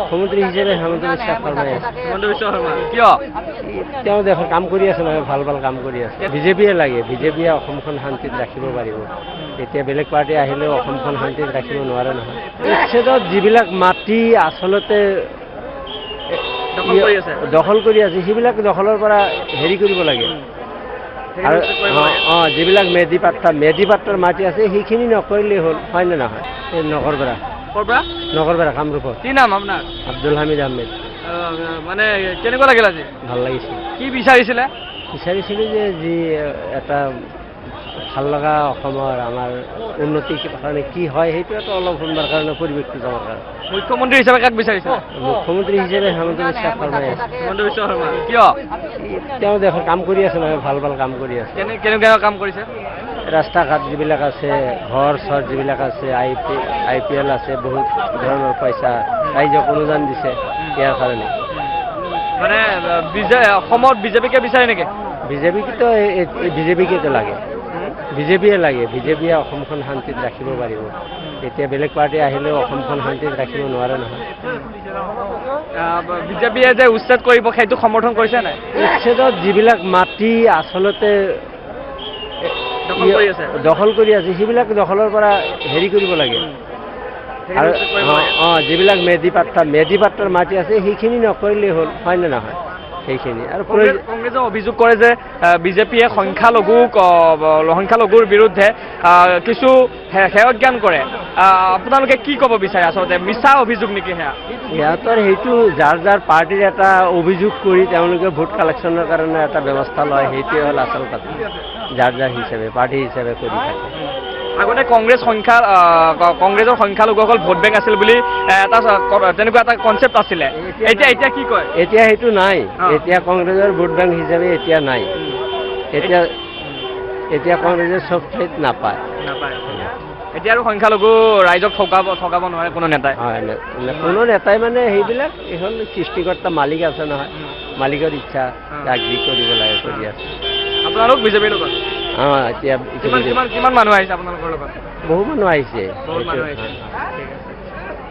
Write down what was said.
মুখ্যমন্ত্ৰী হিচাপে হেমন্ত বিশ্ব শৰ্মাই আছে। হিমন্ত বিশ্ব শৰ্মা কিয়? তেওঁ দেশৰ কাম কৰি আছে নহয়, ভাল ভাল কাম কৰি আছে। বিজেপিয়ে লাগে, বিজেপিয়ে অসমখন শান্তিত ৰাখিব পাৰিব। এতিয়া বেলেগ পাৰ্টি আহিলেও অসমখন শান্তিত ৰাখিব নোৱাৰে নহয়। উচ্ছেদত যিবিলাক মাটি আচলতে দখল কৰি আছে, সেইবিলাক দখলৰ পৰা হেৰি কৰিব লাগে। আৰু যিবিলাক মেধি পাট্টাৰ মাটি আছে সেইখিনি নকৰিলেই হ'ল, হয় নে নহয়? এই নগৰপৰা কামৰূপত। কি নাম আপোনাৰ? আব্দুল হামিদ আহমেদ। মানে কেনেকুৱা লাগিল আজি? ভাল লাগিছিল। কি বিচাৰিছিলে যে যি এটা ভাল লগা অসমৰ আমাৰ উন্নতিৰ কাৰণে কি হয় সেইটোৱেতো অলপ শুনবাৰ কাৰণে, পৰিৱেশটো জনাৰ কাৰণে। মুখ্যমন্ত্ৰী হিচাপে কাক বিচাৰিছিলে? মুখ্যমন্ত্ৰী হিচাপে হেমন্ত বিশ্ব শৰ্মাই আছে। হিমন্ত বিশ্ব শৰ্মা কিয়? তেওঁ দেশৰ কাম কৰি আছে নহয়, ভাল ভাল কাম কৰি আছে। কেনেকুৱা কাম কৰিছে? ৰাস্তা ঘাট যিবিলাক আছে, ঘৰ চৰ যিবিলাক আছে, IPL আছে, বহুত ধৰণৰ পইচা ৰাইজক অনুদান দিছে ইয়াৰ কাৰণে। মানে অসমত বিজেপিকে বিচাৰে নেকি? বিজেপিকেতো লাগে, বিজেপিয়ে লাগে। বিজেপিয়ে অসমখন শান্তিত ৰাখিব পাৰিব। এতিয়া বেলেগ পাৰ্টি আহিলেও অসমখন শান্তিত ৰাখিব নোৱাৰে নহয়। বিজেপিয়ে যে উচ্ছেদ কৰিব সেইটো সমৰ্থন কৰিছে নাই? উচ্ছেদত যিবিলাক মাটি আচলতে দখল কৰি আছে, সেইবিলাক দখলৰ পৰা হেৰি কৰিব লাগে। আৰু যিবিলাক মেধি পাট্টাৰ মাটি আছে সেইখিনি নকৰিলেই হ'ল, হয় নে নহয়? সেইখিনি। আৰু কংগ্ৰেছে অভিযোগ কৰে যে বিজেপিয়ে সংখ্যালঘুৰ বিৰুদ্ধে কিছু হেয় জ্ঞান কৰে। আপোনালোকে কি ক'ব বিচাৰে? আচলতে মিছা অভিযোগ নেকি সেয়া? সিহঁতৰ সেইটো যাৰ পাৰ্টিৰ এটা অভিযোগ কৰি তেওঁলোকে ভোট কালেকশ্যনৰ কাৰণে এটা ব্যৱস্থা লয়, সেইটোৱে হ'ল আচল কথা। যাৰ হিচাপে পাৰ্টি হিচাপে কৰি থাকে। আগতে কংগ্ৰেছৰ সংখ্যালঘুসকল ভোট বেংক আছিল বুলি তেনেকুৱা এটা কনচেপ্ট আছিলে। এতিয়া কি কয়? এতিয়া সেইটো নাই। এতিয়া কংগ্ৰেছৰ ভোট বেংক হিচাপে এতিয়া নাই। এতিয়া কংগ্ৰেছে চব ঠাইত নাপায়। এতিয়া আৰু সংখ্যালঘু ৰাইজক ঠগাব নোৱাৰে কোনো নেতাই। হয়, কোনো নেতাই মানে সেইবিলাক এখন সৃষ্টিকৰ্তা মালিক আছে নহয়, মালিকৰ ইচ্ছা তাক যি কৰিব লাগে কৰি আছে। আপোনালোক বিজেপিৰ লগত? এতিয়া কিমান মানুহ আহিছে আপোনালোকৰ লগত? বহু মানুহ আহিছে। ঠিক আছে।